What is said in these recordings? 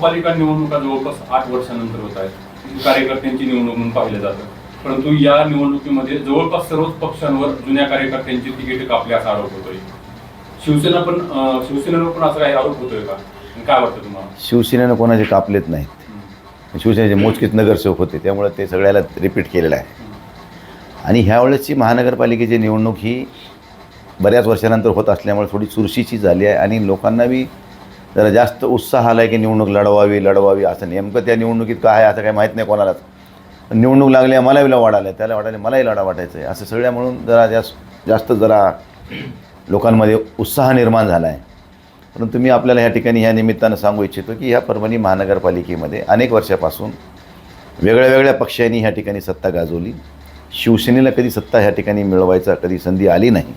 महापालिका निवडणुका जवळपास 8 वर्षानंतर होत आहेत. कार्यकर्त्यांची निवडणूक म्हणून पाहिलं जातं, परंतु या निवडणुकीमध्ये जवळपास सर्वच पक्षांवर जुन्या कार्यकर्त्यांची तिकीट कापली असा आरोप होतोय. शिवसेनेवर पण असा काही आरोप होतोय का? काय वाटतं तुम्हाला? शिवसेनेनं कोणाचे कापलेत नाहीत. शिवसेनेचे मोजकेच नगरसेवक होते, त्यामुळे ते सगळ्याला रिपीट केलेलं आहे. आणि ह्यावेळेसची महानगरपालिकेची निवडणूक ही बऱ्याच वर्षानंतर होत असल्यामुळे थोडी चुरशीची झाली आहे आणि लोकांना बी जरा जास्त उत्साह आला आहे की निवडणूक लढवावी. असं नेमकं त्या निवडणुकीत काय आहे असं काही माहीत नाही कोणालाच. निवडणूक लागली, मला बी वाढालं, त्याला वाटायला मलाही लढा वाटायचं आहे, असं सगळ्या म्हणून जरा जास्त लोकांमध्ये उत्साह निर्माण झाला आहे. परंतु मी आपल्याला ह्या ठिकाणी ह्या निमित्तानं सांगू इच्छितो की ह्या परभणी महानगरपालिकेमध्ये अनेक वर्षापासून वेगळ्या पक्षांनी ह्या ठिकाणी सत्ता गाजवली. शिवसेनेला कधी सत्ता ह्या ठिकाणी मिळवायचा कधी संधी आली नाही.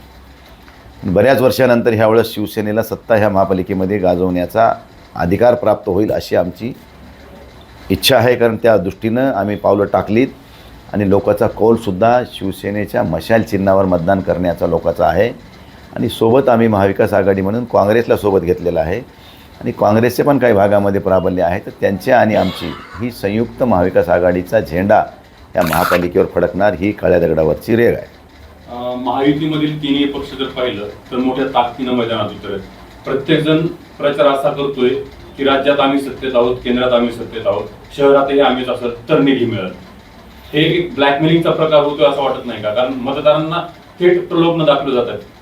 बऱ्याच वर्षानंतर ह्यावेळेस शिवसेनेला सत्ता ह्या महापालिकेमध्ये गाजवण्याचा अधिकार प्राप्त होईल अशी आमची इच्छा आहे. कारण त्या दृष्टीनं आम्ही पावलं टाकलीत आणि लोकांचा कौलसुद्धा शिवसेनेच्या मशाल चिन्हावर मतदान करण्याचा लोकांचा आहे. आणि सोबत आम्ही महाविकास आघाडी म्हणून काँग्रेसला सोबत घेतलेलं आहे आणि काँग्रेसचे पण काही भागामध्ये प्राबल्य आहे. तर त्यांच्या आणि आमची ही संयुक्त महाविकास आघाडीचा झेंडा या महापालिकेवर फडकणार ही काळ्या दगडावरची रेघ आहे. महायुतीमधील तिन्ही पक्ष जर पाहिलं तर मोठ्या ताकदीनं मैदानात उतरत. प्रत्येकजण प्रचार असा करतोय की राज्यात आम्ही सत्तेत आहोत, केंद्रात आम्ही सत्तेत आहोत, शहरातही आम्हीच असं तर निधी मिळत. हे एक ब्लॅकमेलिंगचा प्रकार होतोय असं वाटत नाही का? कारण मतदारांना थेट प्रलोभन दाखवलं जात आहे.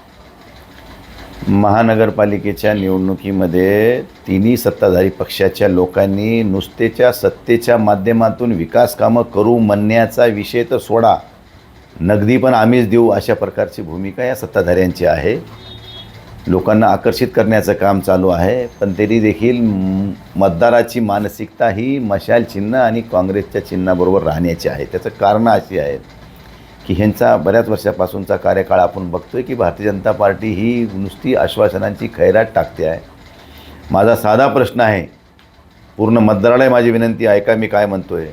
महानगरपालिकेच्या निवडणुकीमध्ये तिन्ही सत्ताधारी पक्षाच्या लोकांनी नुसतेच्या सत्तेच्या माध्यमातून विकास कामं करू म्हणण्याचा विषय तर सोडा, नगदी पण आम्हीच देऊ अशा प्रकारची भूमिका या सत्ताधाऱ्यांची आहे. लोकांना आकर्षित करण्याचं काम चालू आहे. पण तरी देखील मतदाराची मानसिकता ही मशाल चिन्ह आणि काँग्रेसच्या चिन्हाबरोबर राहण्याची आहे. त्याचं कारणं अशी आहेत की ह्यांचा बऱ्याच वर्षापासूनचा कार्यकाळ आपण बघतोय की भारतीय जनता पार्टी ही नुसती आश्वासनांची खैराट टाकते आहे. माझा साधा प्रश्न आहे, पूर्ण मतदाराला माझी विनंती ऐका मी काय म्हणतोय.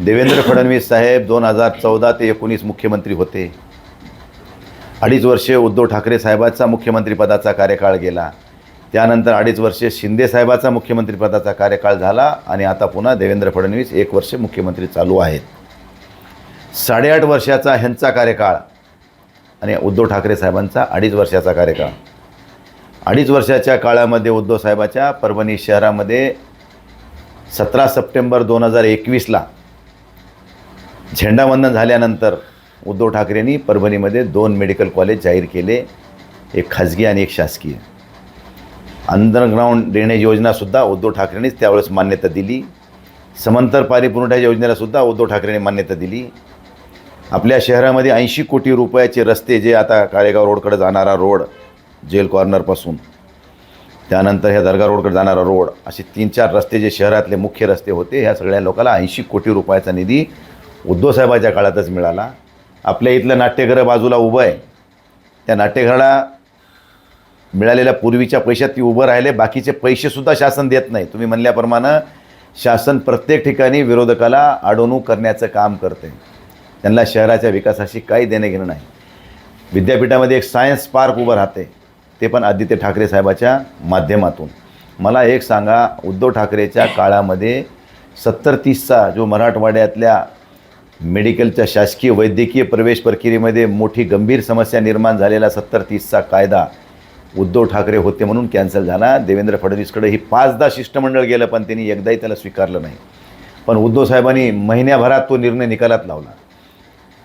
देवेंद्र फडणवीस साहेब 2014 ते 19 मुख्यमंत्री होते. 2.5 वर्षे उद्धव ठाकरे साहेबाचा मुख्यमंत्रीपदाचा कार्यकाळ गेला. त्यानंतर 2.5 वर्षे शिंदे साहेबाचा मुख्यमंत्रीपदाचा कार्यकाळ झाला आणि आता पुन्हा देवेंद्र फडणवीस 1 वर्ष मुख्यमंत्री चालू आहेत. 8.5 वर्षाचा ह्यांचा कार्यकाळ आणि उद्धव ठाकरे साहेबांचा 2.5 वर्षाचा कार्यकाळ. 2.5 वर्षाच्या काळामध्ये उद्धव साहेबाच्या परभणी शहरामध्ये 17 सप्टेंबर 2021ला झेंडावंदन झाल्यानंतर उद्धव ठाकरेंनी परभणीमध्ये 2 मेडिकल कॉलेज जाहीर केले, एक खाजगी आणि एक शासकीय. अंडरग्राऊंड ड्रेनेज योजनासुद्धा उद्धव ठाकरेंनीच त्यावेळेस मान्यता दिली. समांतर पाणी पुरवठा योजनेलासुद्धा उद्धव ठाकरेंनी मान्यता दिली. आपल्या शहरामध्ये 80 कोटी रुपयाचे रस्ते, जे आता काळेगाव रोडकडे जाणारा रोड जेल कॉर्नरपासून, त्यानंतर ह्या दर्गा रोडकडे जाणारा रोड, असे 3-4 रस्ते जे शहरातले मुख्य रस्ते होते, ह्या सगळ्या लोकांना 80 कोटी रुपयाचा निधी उद्धवसाहेबाच्या काळातच मिळाला. आपल्या इथलं नाट्यगृह बाजूला उभं आहे, त्या नाट्यगृहाला मिळालेल्या पूर्वीच्या पैशात ती उभं राहिले. बाकीचे पैसेसुद्धा शासन देत नाही. तुम्ही म्हणल्याप्रमाणे शासन प्रत्येक ठिकाणी विरोधकाला अडवणूक करण्याचं काम करते. त्यांना शहराच्या विकासाशी काही देणं घेणं नाही. विद्यापीठामध्ये एक सायन्स पार्क उभं राहते, ते पण आदित्य ठाकरे साहेबाच्या माध्यमातून. मला एक सांगा, उद्धव ठाकरेच्या काळामध्ये 70-30चा जो मराठवाड्यातल्या मेडिकलच्या शासकीय वैद्यकीय प्रवेश प्रक्रियेमध्ये मोठी गंभीर समस्या निर्माण झालेला 70-30चा कायदा उद्धव ठाकरे होते म्हणून कॅन्सल झाला. देवेंद्र फडणवीसकडे ही 5दा शिष्टमंडळ गेलं, पण त्यांनी एकदाही त्याला स्वीकारलं नाही. पण उद्धव साहेबांनी महिन्याभरात तो निर्णय निकालात लावला.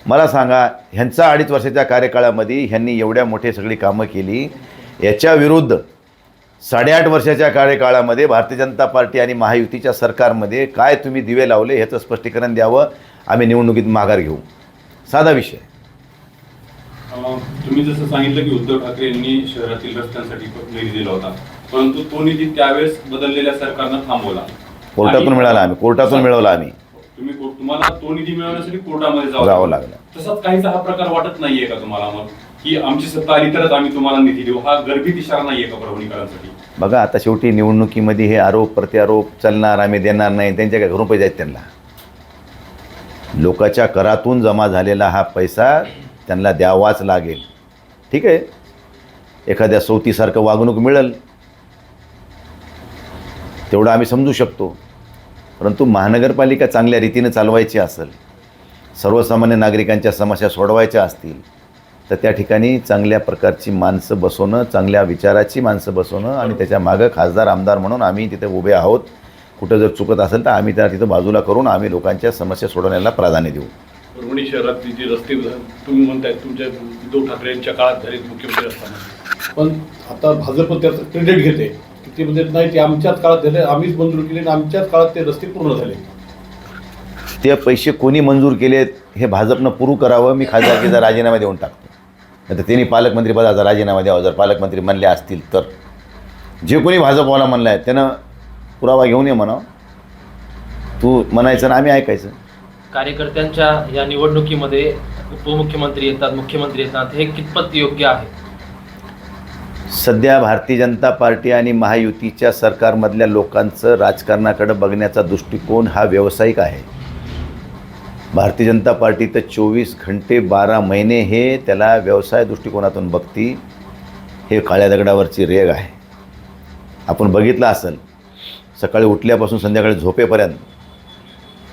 मला सांगा, ह्यांचा 2.5 वर्षाच्या कार्यकाळामध्ये ह्यांनी एवढ्या मोठी सगळी कामं केली. याच्या विरुद्ध 8.5 वर्षाच्या कार्यकाळामध्ये भारतीय जनता पार्टी आणि महायुतीच्या सरकारमध्ये काय तुम्ही दिवे लावले ह्याचं स्पष्टीकरण द्यावं. आम्ही निवडणुकीत माघार घेऊ. साधा विषय. तुम्ही जसं सांगितलं की उद्धव ठाकरे यांनी शहरातील रस्त्यांसाठी निधी दिला होता, परंतु तो निधी त्यावेळेस बदललेल्या सरकारनं थांबवला. कोर्टातून मिळाला, आम्ही कोर्टातून मिळवला. तुम्हाला तो निधी मिळवण्यासाठी कोर्टामध्ये जावं लागलं. तसाच काहीचा हा प्रकार वाटत नाहीये का तुम्हाला मग, की आमची सत्ता आली तरच आम्ही तुम्हाला निधी देऊ? हा गर्भित इशारा नाहीये का परभणीकरांसाठी? बघा, आता शेवटी निवडणुकीमध्ये हे आरोप प्रत्यारोप चालणार, आम्ही देणार नाही. त्यांच्या काय घरून पैसे आहेत त्यांना. लोकांच्या करातून जमा झालेला हा पैसा त्यांना द्यावाच लागेल. ठीक आहे, एखाद्या सवतीसारखं वागणूक मिळेल, तेवढं आम्ही समजू शकतो. परंतु महानगरपालिका चांगल्या रीतीनं चालवायची असेल, सर्वसामान्य नागरिकांच्या समस्या सोडवायच्या असतील, तर त्या ठिकाणी चांगल्या प्रकारची माणसं बसवणं, चांगल्या विचाराची माणसं बसवणं आणि त्याच्या मागं खासदार आमदार म्हणून आम्ही तिथे उभे आहोत. कुठं जर चुकत असेल तर आम्ही त्याला तिथं बाजूला करून आम्ही लोकांच्या समस्या सोडवण्याला प्राधान्य देऊ. परभणी शहरातली जी रस्ते तुम्ही म्हणताय तुमच्या उद्धव ठाकरे यांच्या काळात झाले मुख्यमंत्री असताना, पण आता भाजप त्याचं क्रेडिट घेते की ते म्हणजे नाही, ते आमच्याच काळात झाले, आम्हीच मंजूर केले आणि आमच्याच काळात ते रस्ते पूर्ण झाले. ते पैसे कोणी मंजूर केलेत हे भाजपनं पुरू करावं. मी खासदारकीचा राजीनामा देऊन टाकतो. नाही तर त्यांनी पालकमंत्रीपदाचा राजीनामा द्यावा जर पालकमंत्री म्हणले असतील तर. जे कोणी भाजपवाला म्हणलं आहे त्यानं पुरावा घेऊन ये म्हणावं. तू म्हणायचं ना आम्ही ऐकायचं. कार्यकर्त्यांच्या या निवडणुकीमध्ये उपमुख्यमंत्री येतात, मुख्यमंत्री येतात, हे कितपत योग्य आहे? सध्या भारतीय जनता पार्टी आणि महायुतीच्या सरकारमधल्या लोकांचं राजकारणाकडे बघण्याचा दृष्टिकोन हा व्यावसायिक आहे. भारतीय जनता पार्टी तर 24 घंटे 12 महिने हे त्याला व्यवसाय दृष्टिकोनातून बघती. हे काळ्या दगडावरची रेग आहे. आपण बघितलं असेल सकाळी उठल्यापासून संध्याकाळी झोपेपर्यंत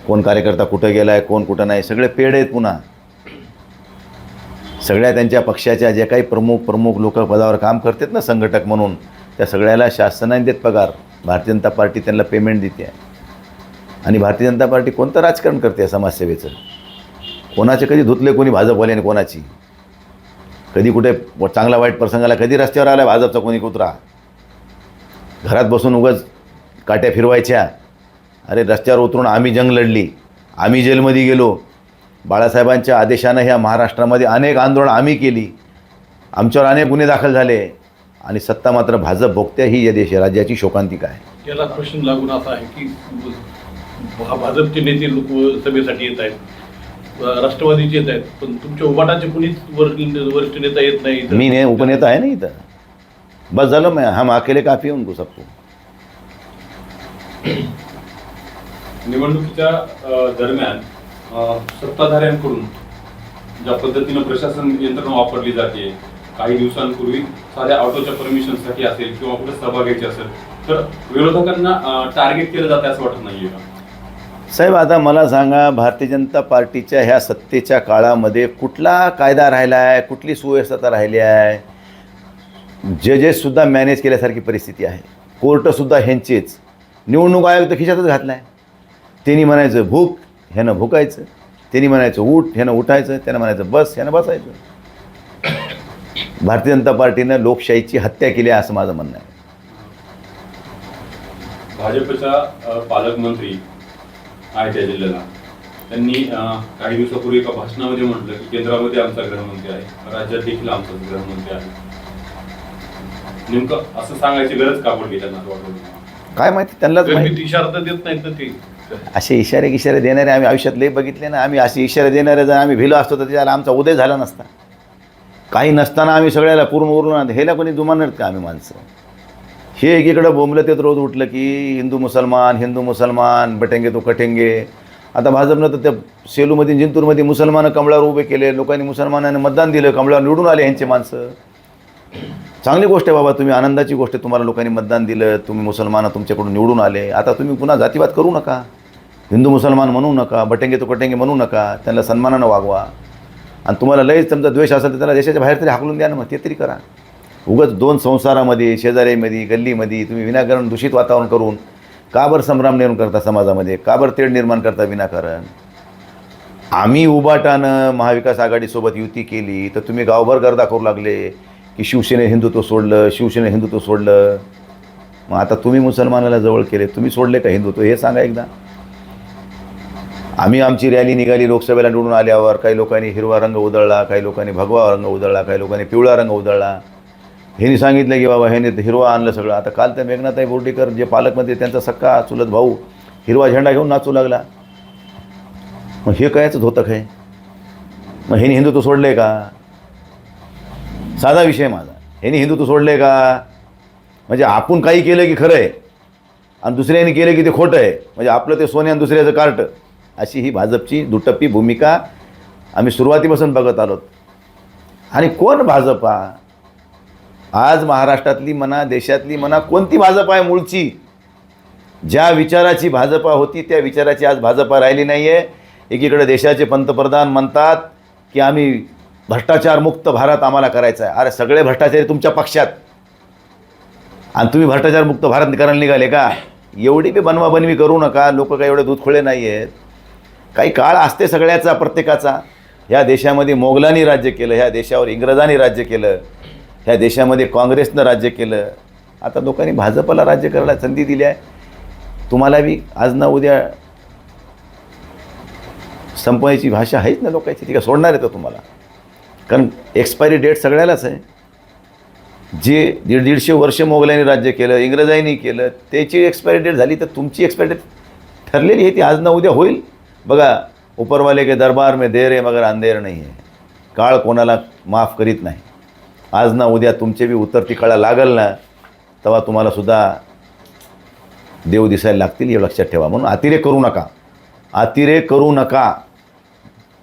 कोण कार्यकर्ता कुठं गेला आहे, कोण कुठं नाही, सगळे पेड आहेत. पुन्हा सगळ्या त्यांच्या पक्षाच्या जे काही प्रमुख लोक पदावर काम करतात ना संघटक म्हणून, त्या सगळ्याला शासनाने देत पगार. भारतीय जनता पार्टी त्यांना पेमेंट देते आहे. आणि भारतीय जनता पार्टी कोणतं राजकारण करते आहे समाजसेवेचं? कोणाचे कधी धुतले कोणी भाजपवाल्याने कोणाची? कधी कुठे चांगला वाईट प्रसंगाला कधी रस्त्यावर आला भाजपचा कोणी कुत्रा? घरात बसून उगाच काट्या फिरवायच्या. अरे रस्त्यावर उतरून आम्ही जंग लढली, आम्ही जेलमध्ये गेलो, बाळासाहेबांच्या आदेशानं ह्या महाराष्ट्रामध्ये अनेक आंदोलनं आम्ही केली, आमच्यावर अनेक गुन्हे दाखल झाले आणि सत्ता मात्र भाजप भोगत्या. ही या राज्याची शोकांतिका आहे. याला प्रश्न लागून असा आहे की भाजपचे नेते लोक सभेसाठी येत आहेत, राष्ट्रवादीचे येत आहेत, पण तुमच्या उबाटाचे कुणीच वरिष्ठ नेता येत नाही. मी उपनेता आहे ना इथं. बस झालं, मैं हम अकेले काफी है उनको सबको. निवडणुकीच्या दरम्यान सत्ताधाऱ्यांकडून ज्या पद्धतीनं प्रशासन यंत्रणा वापरली जाते, काही दिवसांपूर्वी साध्या ऑटोच्या परमिशनसाठी असेल किंवा कुठे सभा घ्यायची असेल तर विरोधकांना टार्गेट केलं जाते असं वाटत नाहीये का? साहेब आता मला सांगा, भारतीय जनता पार्टीच्या ह्या सत्तेच्या काळामध्ये कुठला कायदा राहिला आहे, कुठली सुव्यवस्था राहिली आहे? जजेससुद्धा मॅनेज केल्यासारखी परिस्थिती आहे. कोर्टसुद्धा ह्यांचेच. निवडणूक आयोग तर खिशातच घातला आहे. त्यांनी म्हणायचं भूक, ह्यानं भुकायचं. त्यांनी म्हणायचं उठ, ह्यानं उठायचं. त्यानं म्हणायचं बस, ह्यानं बसायचं. भारतीय जनता पार्टीनं लोकशाहीची हत्या केली आहे असं माझं म्हणणं आहे. भाजपच्या पालकमंत्री आहे त्या जिल्ह्याला, त्यांनी काही दिवसापूर्वी एका भाषणामध्ये म्हटलं की केंद्रामध्ये आमचा गृहमंत्री आहे, राज्यात देखील आमचा गृहमंत्री आहे. नेमकं असं सांगायची गरज का पडली त्यांना वाटतं? काय माहिती त्यांनाच माहिती. इशारा देत नाहीत ना ते. असे इशारे देणारे आम्ही आयुष्यात लई बघितले ना. आम्ही असे इशारे देणारे जर आम्ही भिलो असतो तर त्याला आमचा उदय झाला नसता. काही नसताना आम्ही सगळ्याला पूर्ण उरलो ना. हेला कोणी जुमानत का आम्ही माणसं? हे एकीकडं बोंबलं ते रोज उठलं की हिंदू मुसलमान बटेंगे तो कटेंगे. आता भाजपनं तर त्या सेलूमध्ये जिंतूरमध्ये मुसलमानं कमळावर उभे केले. लोकांनी मुसलमानांना मतदान दिलं, कमळावर निवडून आले ह्यांचे माणसं. चांगली गोष्ट आहे बाबा, तुम्ही आनंदाची गोष्ट. तुम्हाला लोकांनी मतदान दिलं, तुम्ही मुसलमान तुमच्याकडून निवडून आले. आता तुम्ही पुन्हा जातीवाद करू नका, हिंदू मुसलमान म्हणू नका, बटेंगे तो कटेंगे म्हणू नका. त्यांना सन्मानानं वागवा. आणि तुम्हाला लयच तुमचा द्वेष असेल तर त्याला देशाच्या बाहेर तरी हाकलून द्या ना. मग ते तरी करा. उगाच दोन संसारामध्ये, शेजाऱ्यामध्ये, गल्लीमध्ये तुम्ही विनाकारण दूषित वातावरण करून का बरं संभ्रम निर्माण करता समाजामध्ये? का बरं तेढ निर्माण करता विनाकारण? आम्ही उबाटानं महाविकास आघाडीसोबत युती केली तर तुम्ही गावभर गर्दा करू लागले की शिवसेने हिंदुत्व सोडलं. मग आता तुम्ही मुसलमानाला जवळ केले, तुम्ही सोडले का हिंदुत्व? हे सांगा एकदा. आम्ही आमची रॅली निघाली लोकसभेला निवडून आल्यावर. काही लोकांनी हिरवा रंग उधळला, काही लोकांनी भगवा रंग उधळला, काही लोकांनी पिवळा रंग उधळला. ह्यांनी सांगितलं की बाबा ह्याने हिरवा आणलं सगळं. आता काल त्या मेघनाताई बोर्डीकर जे पालकमंत्री त्यांचा सक्का चुलत भाऊ हिरवा झेंडा घेऊन नाचू लागला. मग हे कायच धोतक आहे? मग ह्यानी हिंदुत्व सोडलं आहे का? साधा विषय माझा. ह्यानी हिंदुत्व सोडलं आहे का? म्हणजे आपण काही केलं की खरं आहे आणि दुसऱ्याने केलं की ते खोटं आहे. म्हणजे आपलं ते सोने आणि दुसऱ्याचं कार्ट. अशी ही भाजपची दुटप्पी भूमिका आम्ही सुरुवातीपासून बघत आलो. आणि कोण भाजपा? आज महाराष्ट्रातली म्हणा, देशातली म्हणा, कोणती भाजप आहे मूळची? ज्या विचाराची भाजपा होती त्या विचाराची आज भाजपा राहिली नाही आहे. एकीकडे देशाचे पंतप्रधान म्हणतात की आम्ही भ्रष्टाचारमुक्त भारत आम्हाला करायचा आहे. अरे सगळे भ्रष्टाचारी तुमच्या पक्षात, आणि तुम्ही भ्रष्टाचारमुक्त भारत करायला निघाले का? एवढी बी बनवाबनवी करू नका. लोक काही एवढे दूधखोळे नाही आहेत. काही काळ असते सगळ्याचा, प्रत्येकाचा. ह्या देशामध्ये मोगलांनी राज्य केलं, ह्या देशावर इंग्रजांनी राज्य केलं, ह्या देशामध्ये काँग्रेसनं राज्य केलं. आता लोकांनी भाजपला राज्य करायला संधी दिली आहे. तुम्हाला बी आज ना उद्या संपवायची भाषा आहेच ना लोकांची, ती काय सोडणार आहे तर तुम्हाला? कारण एक्सपायरी डेट सगळ्यालाच आहे. जे 150 वर्ष मोगलांनी राज्य केलं, इंग्रजांनी केलं, त्याची एक्सपायरी डेट झाली तर तुमची एक्सपायरी डेट ठरलेली आहे, ती आज ना उद्या होईल. बघा, ऊपरवाले के दरबार में देर है मगर अंधेर नाही आहे. काळ कोणाला माफ करीत नाही. आज ना उद्या तुमचे बी उतरती कळा लागल ना, तेव्हा तुम्हाला सुद्धा देव दिसायला लागतील, हे लक्षात ठेवा. म्हणून अतिरेक करू नका, अतिरेक करू नका.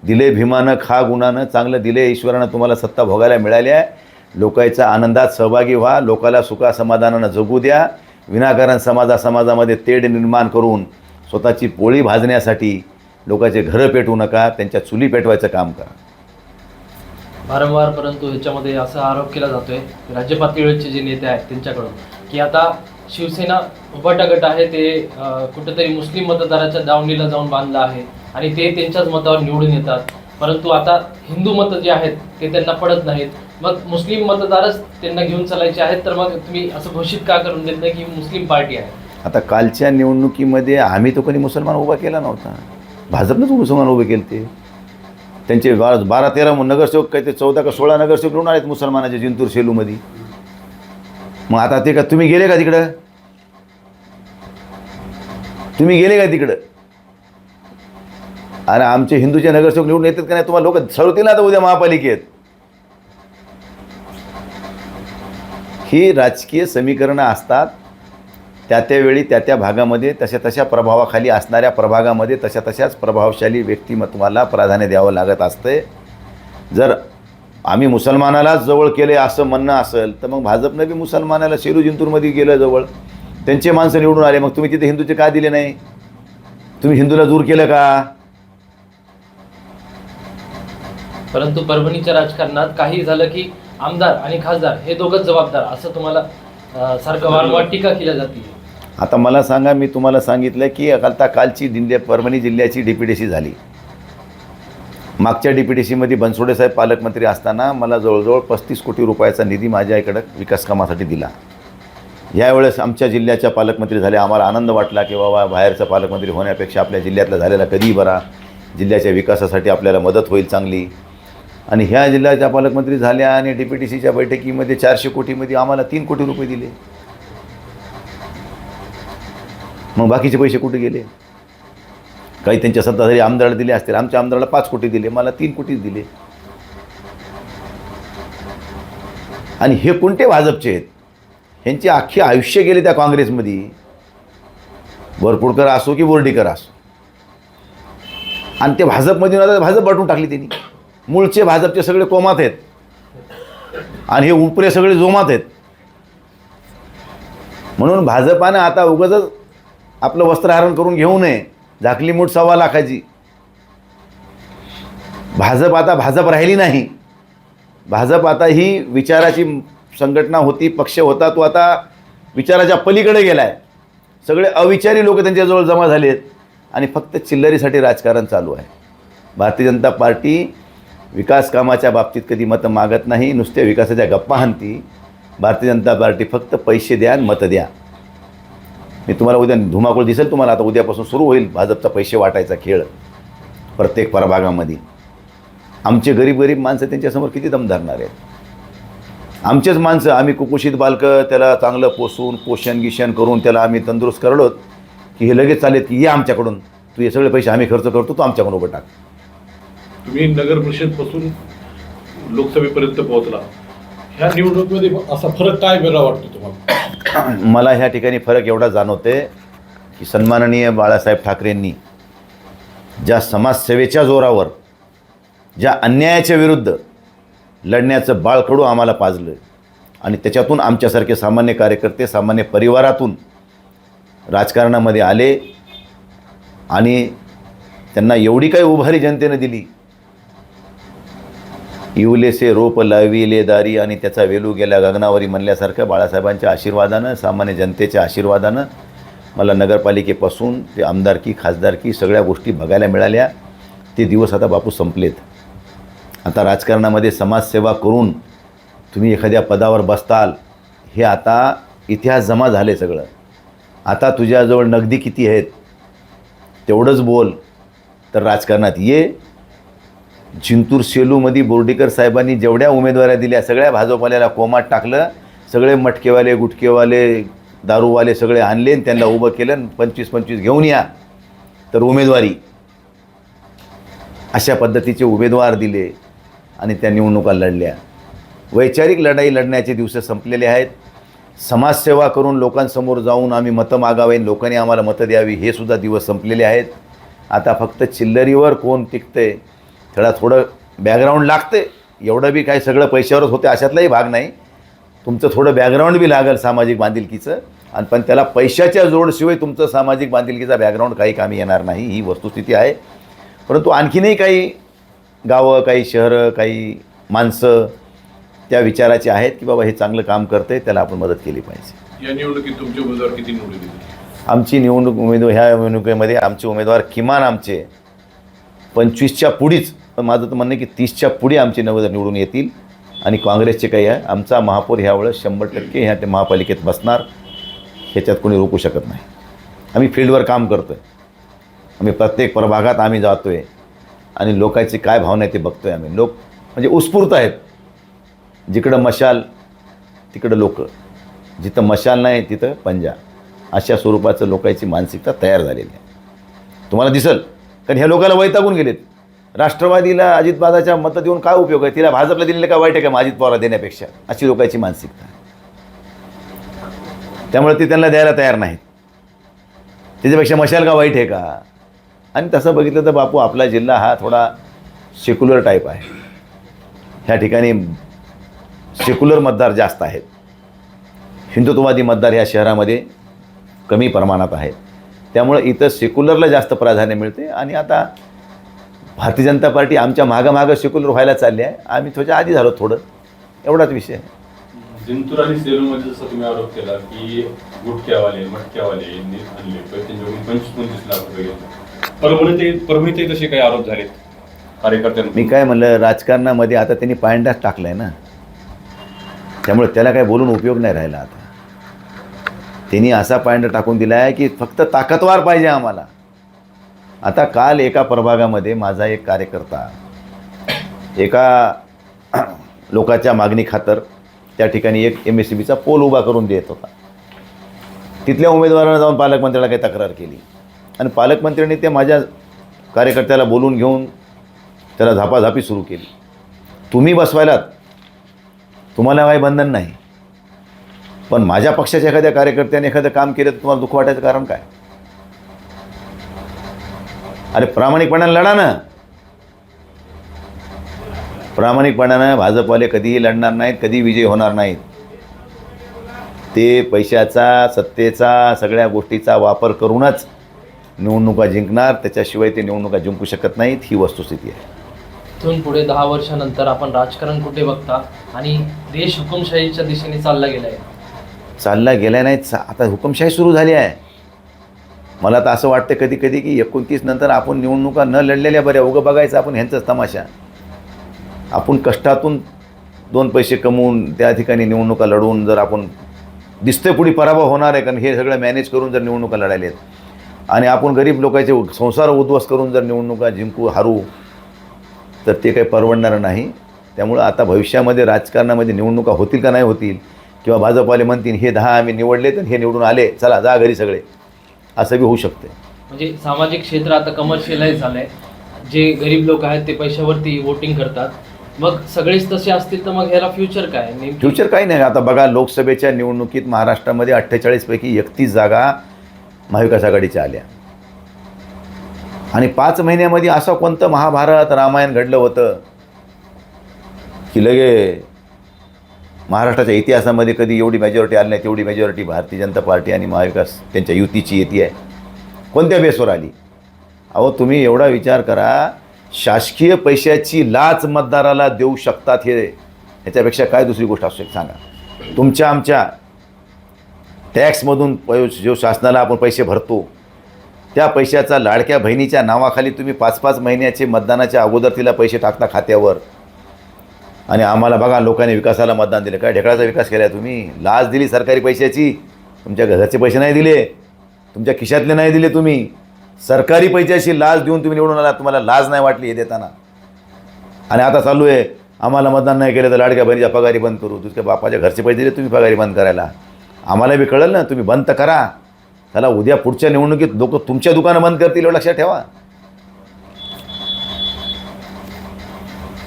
दिले भीमानं खा गुणानं, चांगलं दिले ईश्वरानं तुम्हाला सत्ता भोगायला मिळाली आहे. लोकांच्या आनंदात सहभागी व्हा, लोकाला सुखा समाधानानं जगू द्या. विनाकारण समाजामध्ये तेढ निर्माण करून स्वतःची पोळी भाजण्यासाठी लोकांचे घरं पेटवू नका, त्यांच्या चुली पेटवायचं काम करा. वारंवार परंतु ह्याच्यामध्ये असा आरोप केला जातोय की राज्य पातळीवरचे जे नेते आहेत त्यांच्याकडून की आता शिवसेना उभाटा गट आहे ते कुठेतरी मुस्लिम मतदाराच्या दावणीला जाऊन बांधलं आहे आणि ते त्यांच्याच मतावर निवडून येतात, परंतु आता हिंदू मतं जे आहेत ते त्यांना पडत नाहीत. मग मुस्लिम मतदारच त्यांना घेऊन चालायचे आहेत, तर मग तुम्ही असं घोषित का करून देत नाही की मुस्लिम पार्टी आहे? आता कालच्या निवडणुकीमध्ये आम्ही तो कोणी मुसलमान उभा केला नव्हता, भाजपनंच मुसलमान उभे केले. ते त्यांचे 12-13 नगरसेवक, काही ते 14 का 16 नगरसेवक निवडून आहेत मुसलमानाचे जिंतूर सेलूमध्ये. मग आता ते का तुम्ही गेले का तिकडं? तुम्ही गेले का तिकडं? अरे आमचे हिंदूचे नगरसेवक निवडून येतात का नाही? तुम्हाला लोक ठरवतील ना आता उद्या महापालिकेत. ही राजकीय समीकरणं असतात. त्यावेळी त्या भागामध्ये तशा प्रभावाखाली असणाऱ्या प्रभागामध्ये तशाच प्रभावशाली व्यक्तिमत्वाला प्राधान्य द्यावं लागत असते. जर आम्ही मुसलमानालाच जवळ केले असं म्हणणं असेल तर मग भाजपनं बी मुसलमानाला शेलू जिंतूरमध्ये गेलं जवळ, त्यांचे माणसं निवडून आले. मग तुम्ही तिथे हिंदूचे का दिले नाही? तुम्ही हिंदूला दूर केलं का? परंतु परभणीच्या राजकारणात काही झालं की आमदार आणि खासदार हे दोघंच जबाबदार असं तुम्हाला सारखं वारंवार टीका केल्या जाते. आता मला सांगा, मी तुम्हाला सांगितलं की आता कालची परभणी जिल्ह्याची DPDC झाली. मागच्या DPDCमध्ये बनसोडे साहेब पालकमंत्री असताना मला जवळजवळ 35 कोटी रुपयाचा निधी माझ्या इकडं विकास कामासाठी दिला. यावेळेस आमच्या जिल्ह्याच्या पालकमंत्री झाले. आम्हाला आनंद वाटला की बाबा बाहेरचा पालकमंत्री होण्यापेक्षा आपल्या जिल्ह्यातला झालेला कधीही बरा, जिल्ह्याच्या विकासासाठी आपल्याला मदत होईल चांगली. आणि ह्या जिल्ह्याच्या पालकमंत्री झाल्या आणि DPDCच्या बैठकीमध्ये 400 कोटीमध्ये आम्हाला 3 कोटी रुपये दिले. मग बाकीचे पैसे कुठे गेले? काही त्यांच्या सत्ताधारी आमदाराला दिले असतील, आमच्या आमदाराला 5 कोटी दिले, मला 3 कोटीच दिले. आणि हे कोणते भाजपचे आहेत? ह्यांचे अख्खे आयुष्य गेले त्या काँग्रेसमध्ये. वरपुडकर असो की बोर्डीकर असो, आणि ते भाजपमध्ये आता भाजप वाटून टाकली त्यांनी. मूळचे भाजपचे सगळे कोमात आहेत आणि हे उपरे सगळे जोमात आहेत. म्हणून भाजपानं आता उगाचच आपलं वस्त्रहरण करून घेऊ नये. झाकली मूठ 1.25 लाखाची. भाजप आता भाजप राहिली नाही. भाजप आता ही विचाराची संघटना होती, पक्ष होता, तो आता विचाराच्या पलीकडे गेला आहे. सगळे अविचारी लोक त्यांच्याजवळ जमा झाले आहेत आणि फक्त चिल्लरीसाठी राजकारण चालू आहे. भारतीय जनता पार्टी विकास कामाच्या बाबतीत कधी मतं मागत नाही, नुसत्या विकासाच्या गप्पा हाणती. भारतीय जनता पार्टी फक्त पैसे द्या आणि मतं द्या. मी तुम्हाला उद्या धुमाकूळ दिसेल तुम्हाला. आता उद्यापासून सुरू होईल भाजपचा पैसे वाटायचा खेळ प्रत्येक प्रभागामध्ये. आमचे गरीब माणसं त्यांच्यासमोर किती दम धरणार आहेत? आमचेच माणसं, आम्ही कुपोषित बालकं त्याला चांगलं पोसून पोषण गिषण करून त्याला आम्ही तंदुरुस्त करलोत की हे लगेच चालेल की ये आमच्याकडून, तू हे सगळे पैसे आम्ही खर्च करतो, तू आमच्याकडून उभं टाक. तुम्ही नगर परिषदपासून लोकसभेपर्यंत पोहोचला. ह्या निवडणुकीमध्ये असा फरक काय वेगळा वाटतो तुम्हाला? मला ह्या ठिकाणी फरक एवढा जाणवते की सन्माननीय बाळासाहेब ठाकरेंनी ज्या समाजसेवेच्या जोरावर, ज्या अन्यायाच्या विरुद्ध लढण्याचं बाळकडू आम्हाला पाजलं आणि त्याच्यातून आमच्यासारखे सामान्य कार्यकर्ते, सामान्य परिवारातून राजकारणामध्ये आले आणि त्यांना एवढी काही उभारी जनतेनं दिली, इवलेसे रोप लाविले दारी आणि त्याचा वेलू गेल्या गगनावरी म्हणल्यासारखं बाळासाहेबांच्या आशीर्वादानं, सामान्य जनतेच्या आशीर्वादानं मला नगरपालिकेपासून ते आमदारकी, खासदारकी सगळ्या गोष्टी बघायला मिळाल्या. ते दिवस आता बापू संपलेत. आता राजकारणामध्ये समाजसेवा करून तुम्ही एखाद्या पदावर बसताल, हे आता इतिहास जमा झाले सगळं. आता तुझ्याजवळ नगदी किती आहेत तेवढंच बोल, तर राजकारणात ये. जिंतूर सेलूमध्ये बोर्डीकर साहेबांनी जेवढ्या उमेदवाऱ्या दिल्या सगळ्या भाजपवाल्याला कोमात टाकलं. सगळे मटकेवाले, गुटकेवाले, दारूवाले सगळे आणले आणि त्यांना उभं केलं. 25-25 घेऊन या तर उमेदवारी, अशा पद्धतीचे उमेदवार दिले आणि त्या निवडणुका लढल्या. वैचारिक लढाई लढण्याचे दिवस संपलेले आहेत. समाजसेवा करून लोकांसमोर जाऊन आम्ही मतं मागावे, लोकांनी आम्हाला मतं द्यावी, हे सुद्धा दिवस संपलेले आहेत. आता फक्त चिल्लरीवर कोण टिकते, थोडं बॅकग्राऊंड लागते. एवढं बी काय सगळं पैशावरच होते अशातलाही भाग नाही. तुमचं थोडं बॅकग्राऊंड बी लागेल सामाजिक बांधिलकीचं, आणि पण त्याला पैशाच्या जोडशिवाय तुमचं सामाजिक बांधिलकीचा बॅकग्राऊंड काही कामी येणार नाही, ही वस्तुस्थिती आहे. परंतु आणखीनही काही गावं, काही शहरं, काही माणसं त्या विचाराचे आहेत की बाबा हे चांगलं काम करते, त्याला आपण मदत केली पाहिजे. या निवडणुकीत तुमचे उमेदवार किती निवडून येतील? आमची ह्या निवडणुकीमध्ये आमचे उमेदवार किमान आमचे 25च्या पुढीच, पण माझं तर म्हणणं आहे की 30च्या पुढे आमचे निवडून येतील. आणि काँग्रेसचे काही आहे, आमचा महापौर ह्यावेळेस 100% ह्या ते महापालिकेत बसणार, ह्याच्यात कोणी रोखू शकत नाही. आम्ही फील्डवर काम करतो आहे, आम्ही प्रत्येक प्रभागात आम्ही जातो आहे आणि लोकांची काय भावना आहे ते बघतो आहे आम्ही. लोक म्हणजे उत्स्फूर्त आहेत. जिकडं मशाल तिकडं लोक, जिथं मशाल नाही तिथं पंजा, अशा स्वरूपाचं लोकांची मानसिकता तयार झालेली आहे. तुम्हाला दिसल, कारण ह्या लोकांना वैतागून गेलेत. राष्ट्रवादीला अजितदादाच्या मतं देऊन काय उपयोग आहे, तिला भाजपला दिलेलं काय वाईट आहे का अजित पवारला देण्यापेक्षा, अशी लोकांची मानसिकता आहे. त्यामुळे ते त्यांना द्यायला तयार नाहीत. त्याच्यापेक्षा मशाल का वाईट आहे का. आणि तसं बघितलं तर बापू आपला जिल्हा हा थोडा सेक्युलर टाईप आहे. ह्या ठिकाणी सेक्युलर मतदार जास्त आहेत. हिंदुत्ववादी मतदार ह्या शहरामध्ये कमी प्रमाणात आहेत. त्यामुळे इथं सेक्युलरला जास्त प्राधान्य मिळते. आणि आता भारतीय जनता पार्टी आमच्या मागं सेक्युलर व्हायला चालली आहे. आम्ही थोड्या आधी झालो थोडं, एवढाच विषय आहे. जिंतूर आणि सेलूमध्ये जसं तुम्ही आरोप केला की गुटख्यावाले, मटक्यावाले आणले, पैसे घेऊन 25-25 लाख रुपये घेतले. परभणीतही तसे काही आरोप झालेत कार्यकर्त्यांना. मी काय म्हणलं, राजकारणामध्ये आता त्यांनी पायंडाच टाकला आहे ना, त्यामुळे त्याला काय बोलून उपयोग नाही राहिला. आता त्यांनी असा पायंडा टाकून दिला आहे की फक्त ताकदवार पाहिजे आम्हाला. आता काल एका प्रभागामध्ये माझा एक कार्यकर्ता एका लोकाच्या मागणी खातर त्या ठिकाणी एक MSCBचा पोल उभा करून देत होता. तिथल्या उमेदवारानं जाऊन पालकमंत्र्याला काही तक्रार केली आणि पालकमंत्र्यांनी ते माझ्या कार्यकर्त्याला बोलून घेऊन त्याला झापाझापी सुरू केली. तुम्ही बसवायलात, तुम्हाला काही बंधन नाही, पण माझ्या पक्षाच्या एखाद्या कार्यकर्त्याने एखादं काम केलं तर तुम्हाला दुःख वाटायचं कारण काय. अरे प्रामाणिकपणाने लढा ना. प्रामाणिकपणानं भाजपवाले कधीही लढणार नाहीत, कधी विजय होणार नाहीत. ते पैशाचा, सत्तेचा, सगळ्या गोष्टीचा वापर करूनच निवडणुका जिंकणार, त्याच्याशिवाय ते निवडणुका जिंकू शकत नाहीत, ही वस्तुस्थिती आहे. इथून पुढे 10 वर्षानंतर आपण राजकारण कुठे बघता आणि देश हुकुमशाहीच्या दिशेने चालला गेला नाही. आता हुकुमशाही सुरू झाली आहे. मला तर असं वाटतं कधी कधी की 29 नंतर आपण निवडणुका न लढलेल्या बऱ्या. उगं बघायचं आपण ह्यांचाच तमाशा. आपण कष्टातून 2 पैसे कमवून त्या ठिकाणी निवडणुका लढवून जर आपण दिसतंय पुढे पराभव होणार आहे, कारण हे सगळं मॅनेज करून जर निवडणुका लढायला आहेत आणि आपण गरीब लोकांचे संसार उद्ध्वस्त करून जर निवडणुका जिंकू हारू, तर ते काही परवडणारं नाही. त्यामुळं आता भविष्यामध्ये राजकारणामध्ये निवडणुका होतील का नाही होतील, किंवा भाजपवाले म्हणतील हे 10 आम्ही निवडले तर हे निवडून आले, चला जा घरी सगळे, असं बी होऊ शकते. म्हणजे सामाजिक क्षेत्र आता कमर्शियलाइज झालं आहे. जे गरीब लोक आहेत ते पैशावरती वोटिंग करतात. मग सगळेच तसे असतील तर मग ह्याला फ्युचर काय. फ्युचर काही नाही. आता बघा, लोकसभेच्या निवडणुकीत महाराष्ट्रामध्ये 48 पैकी 31 जागा महाविकास आघाडीच्या आल्या आणि 5 महिन्यामध्ये असं कोणतं महाभारत रामायण घडलं होतं की लगे महाराष्ट्राच्या इतिहासामध्ये कधी एवढी मेजॉरिटी आली नाही तेवढी मेजॉरिटी भारतीय जनता पार्टी आणि महाविकास त्यांच्या युतीची येते आहे. कोणत्या बेसवर आली? अहो तुम्ही एवढा विचार करा, शासकीय पैशाची लाच मतदाराला देऊ शकतात हे ह्याच्यापेक्षा काय दुसरी गोष्ट असू शकते सांगा? तुमच्या आमच्या टॅक्समधून जो शासनाला आपण पैसे भरतो त्या पैशाचा लाडक्या बहिणीच्या नावाखाली तुम्ही 5-5 महिन्याचे मतदानाच्या अगोदर तिला पैसे टाकता खात्यावर, आणि आम्हाला बघा लोकांनी विकासाला मतदान दिलं. काय ढेकळाचा विकास केला तुम्ही? लाच दिली सरकारी पैशाची. तुमच्या घराचे पैसे नाही दिले, तुमच्या खिशातले नाही दिले, तुम्ही सरकारी पैशाची लाच देऊन तुम्ही निवडून आला. तुम्हाला लाज नाही वाटली हे देताना? आणि आता चालू आहे आम्हाला मतदान नाही केलं तर लाडक्या बहिणीच्या पगारी बंद करू. तुझ्या बापाच्या घरचे पैसे दिले तुम्ही पगारी बंद करायला. आम्हाला बी कळलं ना, तुम्ही बंद तर करा. त्याला उद्या पुढच्या निवडणुकीत लोक तुमच्या दुकानं बंद करतील एवढं लक्षात ठेवा.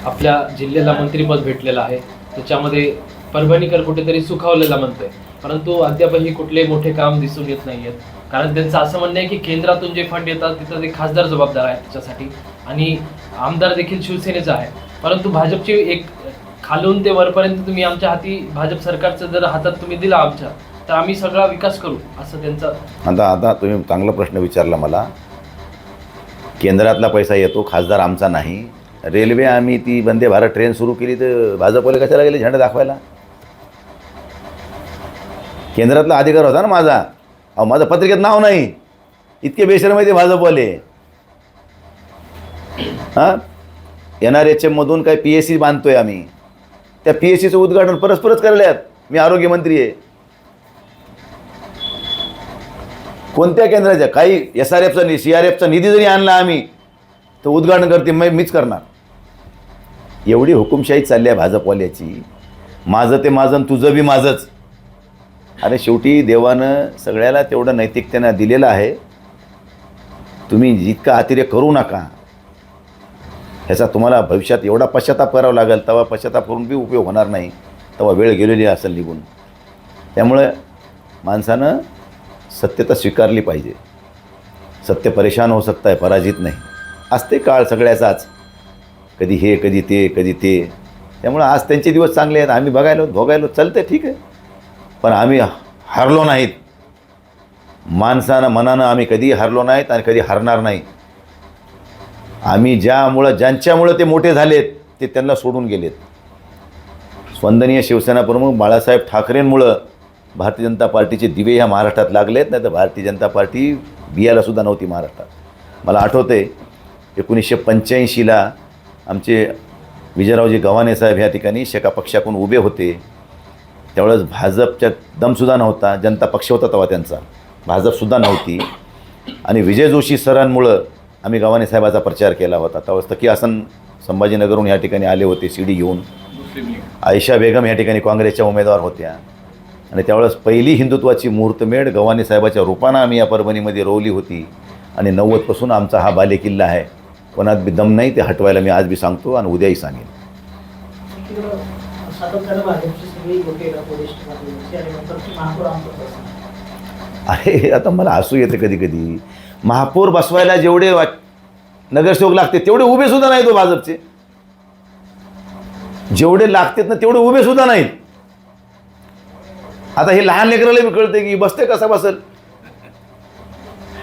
आपल्या जिल्ह्याला मंत्रिपद भेटलेलं आहे, त्याच्यामध्ये परभणीकर कुठेतरी सुखावलेला म्हणतोय, परंतु अद्यापही कुठले मोठे काम दिसून येत नाही आहेत. कारण त्यांचं असं म्हणणं आहे की केंद्रातून जे फंड येतात तिथं ते खासदार जबाबदार आहेत त्याच्यासाठी, आणि आमदार देखील शिवसेनेचा आहे. परंतु भाजपची एक खालून ते वरपर्यंत तुम्ही आमच्या हाती भाजप सरकारचं जर हातात तुम्ही दिला आमच्या, तर आम्ही सगळा विकास करू असं त्यांचं. आता तुम्ही चांगला प्रश्न विचारला मला. केंद्रातला पैसा येतो, खासदार आमचा नाही. रेल्वे आम्ही ती वंदे भारत ट्रेन सुरू केली तर भाजपवाले कशाला गेले झेंडा दाखवायला? केंद्रातला अधिकार होता ना माझा. अहो माझं पत्रिकेत नाव नाही, इतके बेशरम आहे ते भाजपवाले. हां, NRHMमधून काय PSC बांधतोय आम्ही, त्या PSCचं उद्घाटन परस्परच करायला. मी आरोग्यमंत्री आहे. कोणत्या केंद्राच्या काही SRFचा CRFचा निधी जरी आणला आम्ही तर उद्घाटन करते मीच करणार. एवढी हुकुमशाही चालली आहे भाजपवाल्याची. माझं ते माझं, तुझं बी माझंच. अरे शेवटी देवानं सगळ्याला तेवढं नैतिकतेनं दिलेलं आहे. तुम्ही जितका अतिरेक करू नका. ह्याचा तुम्हाला भविष्यात एवढा पश्चाताप करावा लागेल, तेव्हा पश्चाताप करून बी उपयोग होणार नाही, तेव्हा वेळ गेलेली असेल निघून. त्यामुळे माणसानं सत्यता स्वीकारली पाहिजे. सत्य परेशान हो सकता है, पराजित नाही. असते काळ सगळ्याचाच, कधी हे कधी ते कधी ते. त्यामुळे आज त्यांचे दिवस चांगले आहेत, आम्ही भोगायलो चालतं ठीक आहे, पण आम्ही हरलो नाहीत. मनानं आम्ही कधी हरलो नाहीत आणि कधी हरणार नाही. आम्ही ज्यांच्यामुळं ते मोठे झालेत ते त्यांना सोडून गेलेत. वंदनीय शिवसेना प्रमुख बाळासाहेब ठाकरेंमुळं भारतीय जनता पार्टीचे दिवे ह्या महाराष्ट्रात लागलेत, नाही तर भारतीय जनता पार्टी बियालासुद्धा नव्हती महाराष्ट्रात. मला आठवतं आहे 1985ला आमचे विजयरावजी गव्हाणे साहेब ह्या ठिकाणी शेका पक्षाकडून उभे होते. त्यावेळेस भाजपच्या दमसुद्धा नव्हता, जनता पक्ष होता तेव्हा त्यांचा, भाजपसुद्धा नव्हती. आणि विजय जोशी सरांमुळं आम्ही गव्हाणे साहेबाचा प्रचार केला होता. त्यावेळेस तकी आसन संभाजीनगरहून ह्या ठिकाणी आले होते CD घेऊन. आयशा बेगम ह्या ठिकाणी काँग्रेसच्या उमेदवार होत्या. आणि त्यावेळेस पहिली हिंदुत्वाची मुहूर्तमेढ गव्हाणे साहेबाच्या रूपानं आम्ही या परभणीमध्ये रोवली होती. आणि 90पासून आमचा हा बालेकिल्ला आहे. कोणात बी दम नाही ते हटवायला. मी आज बी सांगतो आणि उद्याही सांगेन. अरे आता मला हसू येते कधी कधी. महापौर बसवायला जेवढे नगरसेवक लागते तेवढे उभे सुद्धा नाहीत. भाजपचे जेवढे लागतात ना तेवढे उभे सुद्धा नाहीत. आता हे लहान लेकराला बी कळते की बसते कसा बसल.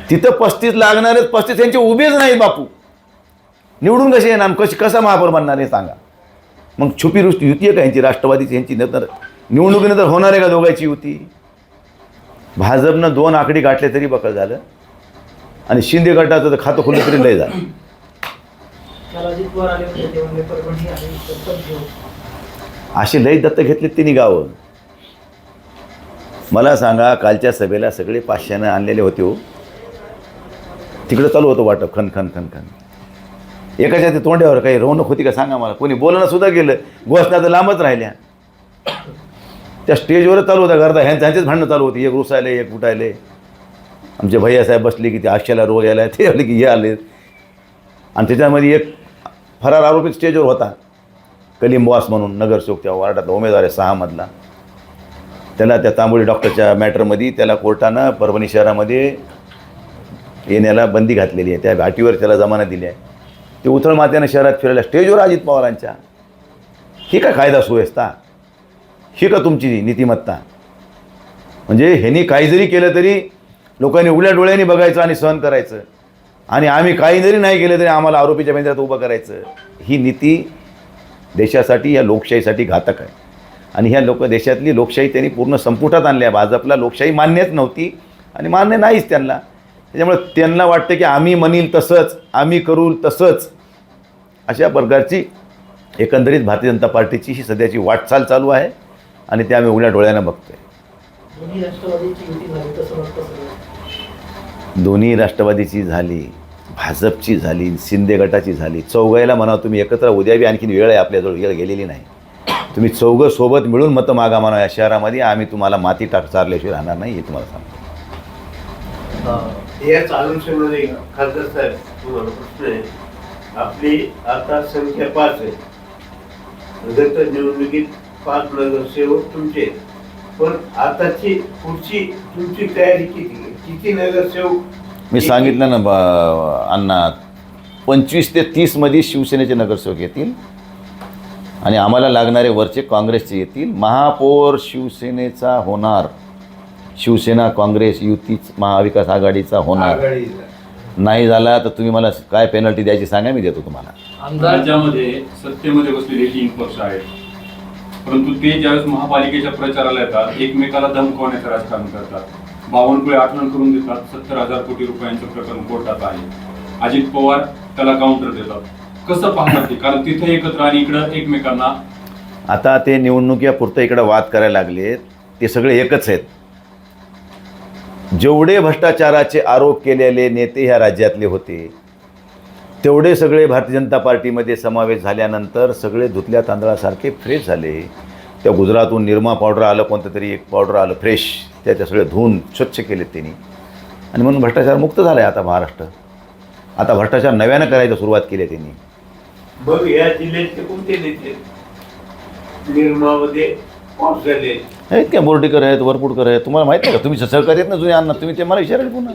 तिथं 35 लागणारे 35 त्यांचे उभेच नाहीत. बापू निवडून कसे येणार, कसा महापौर बनणार हे सांगा. मग छुपी युती आहे का यांची, राष्ट्रवादीची यांची? नंतर निवडणुकीनंतर होणार आहे का दोघांची युती? भाजपनं 2 आकडी गाठले तरी बकल झालं, आणि शिंदे गटाचं तर खातं खुलं तरी लय झालं. असे लय दत्त घेतले त्यांनी गावं. मला सांगा, कालच्या सभेला सगळे 500 आणलेले होते हो. तिकडं चालू होतं वाटप खन खन खन खन. एकाच्या ते तोंड्यावर काही रौनक होती का सांगा मला? कोणी बोलणं सुद्धा गेलं, घोषणा तर लांबच राहिल्या. त्या स्टेजवरच चालू होता करता ह्यांचेच भांडणं चालू होती. एक रुसायले, एक उठायले. आमचे भैयासाहेब बसले की ते आश्याला रोग यायला, ते आले की हे आले. आणि त्याच्यामध्ये एक फरार आरोपी स्टेजवर होता, कलिमवास म्हणून नगरसेवक त्या वार्डातला उमेदवार आहे 6 मधला. त्याला त्या तांबोळी डॉक्टरच्या मॅटरमध्ये त्याला कोर्टानं परभणी शहरामध्ये येण्याला बंदी घातलेली आहे. त्या घाटीवर त्याला जमानत दिली आहे. ते उथळ मात्यानं शहरात फिरायला स्टेजवर अजित पवारांच्या. ही काय कायदा सुव्यवस्था? ही का तुमची नीतिमत्ता? म्हणजे ह्यांनी काही जरी केलं तरी लोकांनी उघड्या डोळ्यांनी बघायचं आणि सहन करायचं, आणि आम्ही काही जरी नाही केलं तरी आम्हाला आरोपीच्या बेंद्रात उभं करायचं. ही नीती देशासाठी, या लोकशाहीसाठी घातक आहे. आणि ह्या देशातली लोकशाही त्यांनी पूर्ण संपुटात आणल्या. भाजपला लोकशाही मान्यच नव्हती आणि मान्य नाहीच त्यांना. त्याच्यामुळे त्यांना वाटतं की आम्ही म्हणील तसंच, आम्ही करू तसंच, अशा प्रकारची एकंदरीत भारतीय जनता पार्टीची ही सध्याची वाटचाल चालू आहे आणि ते आम्ही उघड्या डोळ्यानं बघतोय. दोन्ही राष्ट्रवादीची झाली, भाजपची झाली, शिंदे गटाची झाली. चौघायला म्हणा तुम्ही एकत्र, उद्या बी आणखीन वेळ आहे आपल्याजवळ, वेळ गेलेली नाही. तुम्ही चौघं सोबत मिळून मतं मागा म्हणा या शहरामध्ये. आम्ही तुम्हाला माती चारल्याशिवाय राहणार नाही हे तुम्हाला सांगतो. याच अनुषंगाने खासदार साहेब तुम्हाला प्रश्न आहे. आपली आता संख्या 5 आहे. गत निवडणुकीत 5 नगरसेवक तुमचे, पण आताची पुढची तुमची तयारी किती नगरसेवक? मी सांगितलं ना अण्णा, 25 ते 30 मध्ये शिवसेनेचे नगरसेवक येतील आणि आम्हाला लागणारे वरचे काँग्रेसचे येतील. महापौर शिवसेनेचा होणार, शिवसेना काँग्रेस युतीच महाविकास आघाडीचा होणार. नाही झाला तर तुम्ही मला काय पेनल्टी द्यायची सांगा, मी देतो तुम्हाला. राज्यामध्ये सत्तेमध्ये बसलेले 3 पक्ष आहेत, परंतु ते ज्यावेळेस महापालिकेच्या प्रचाराला येतात एकमेकाला धमकवण्याचं राजकारण करतात. बावनकुळे आठवण करून देतात. 70,000 कोटी रुपयांचं प्रकरण कोर्टात आहे. अजित पवार त्याला काउंटर देतात. कसं पाहतात ते? कारण तिथे एकत्र आणि इकडं एकमेकांना. आता ते निवडणुकीपुरतं इकडं वाद करायला लागले. ते सगळे एकच आहेत. जेवढे भ्रष्टाचाराचे आरोप केलेले नेते ह्या राज्यातले होते तेवढे सगळे भारतीय जनता पार्टीमध्ये समावेश झाल्यानंतर सगळे धुतल्या तांदळासारखे फ्रेश झाले. त्या गुजरातहून निरमा पावडर आलं, कोणतं तरी एक पावडर आलं फ्रेश, त्याच्या सगळे धुवून स्वच्छ केले त्यांनी, आणि म्हणून भ्रष्टाचार मुक्त झाला आहे आता महाराष्ट्र. आता भ्रष्टाचार नव्यानं करायला सुरुवात केली त्यांनी. मग या जिल्ह्यातले कोणते नेते निर्मामध्ये पास झाले? आहेत काय, बोर्डीकर आहेत, वरपुडकर आहेत, तुम्हाला माहीत नाही का? तुम्ही सहकारी आहेत ना जुने अण्णा, तुम्ही ते मला विचाराल पुन्हा.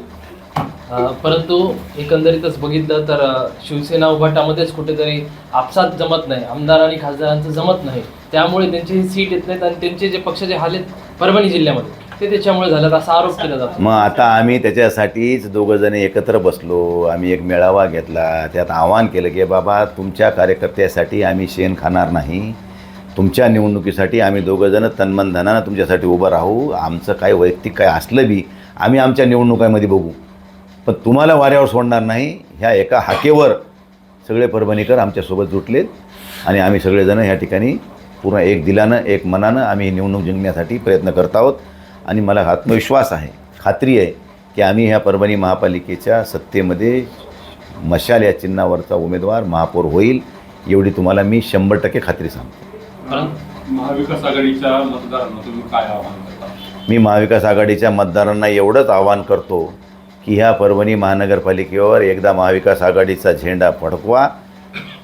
परंतु एकंदरीतच बघितलं तर शिवसेना उभाटामध्येच कुठेतरी आपसात जमत नाही, आमदार आणि खासदारांचं जमत नाही, त्यामुळे त्यांची सीट येत नाहीत आणि त्यांचे जे पक्षाचे हाल आहेत परभणी जिल्ह्यामध्ये ते त्याच्यामुळे झालं असा आरोप केला जातो. मग आता आम्ही त्याच्यासाठीच दोघंजण एकत्र बसलो. आम्ही एक मेळावा घेतला, त्यात आवाहन केलं की बाबा तुमच्या कार्यकर्त्यासाठी आम्ही शेण खाणार नाही, तुमच्या निवडणुकीसाठी आम्ही दोघंजणं तन्मन धनानं तुमच्यासाठी उभं राहू. आमचं काय वैयक्तिक काय असलं बी आम्ही आमच्या निवडणुकामध्ये बघू, पण तुम्हाला वाऱ्यावर सोडणार नाही. ह्या एका हाकेवर सगळे परभणीकर आमच्यासोबत जुटलेत आणि आम्ही सगळेजण ह्या ठिकाणी पूर्ण एक दिलानं एक मनानं आम्ही ही निवडणूक जिंकण्यासाठी प्रयत्न करत आहोत. आणि मला आत्मविश्वास आहे, खात्री आहे की आम्ही ह्या परभणी महापालिकेच्या सत्तेमध्ये मशाल या चिन्हावरचा उमेदवार महापौर होईल, एवढी तुम्हाला मी 100% खात्री सांगतो. महाविकास आघाडीच्या मतदारांना तुम्ही काय आवाहन करता? मी महाविकास आघाडीच्या मतदारांना एवढंच आवाहन करतो की ह्या परभणी महानगरपालिकेवर एकदा महाविकास आघाडीचा झेंडा फडकवा.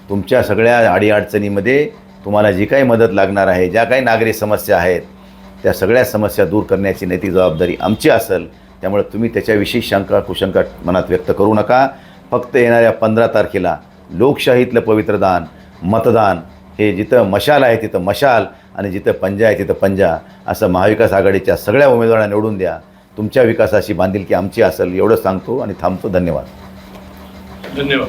तुमच्या सगळ्या अडीअडचणीमध्ये तुम्हाला जी काही मदत लागणार आहे, ज्या काही नागरी समस्या आहेत, त्या सगळ्या समस्या दूर करण्याची नैतिक जबाबदारी आमची असेल. त्यामुळे तुम्ही त्याच्याविषयी शंका कुशंका मनात व्यक्त करू नका. फक्त येणाऱ्या 15 तारखेला लोकशाहीतलं पवित्र दान मतदान हे जिथं मशाल आहे तिथं मशाल आणि जिथं पंजा आहे तिथं पंजा, असं महाविकास आघाडीच्या सगळ्या उमेदवारांना निवडून द्या. तुमच्या विकासाची बांधिलकी आमची असेल एवढं सांगतो आणि थांबतो. धन्यवाद. धन्यवाद.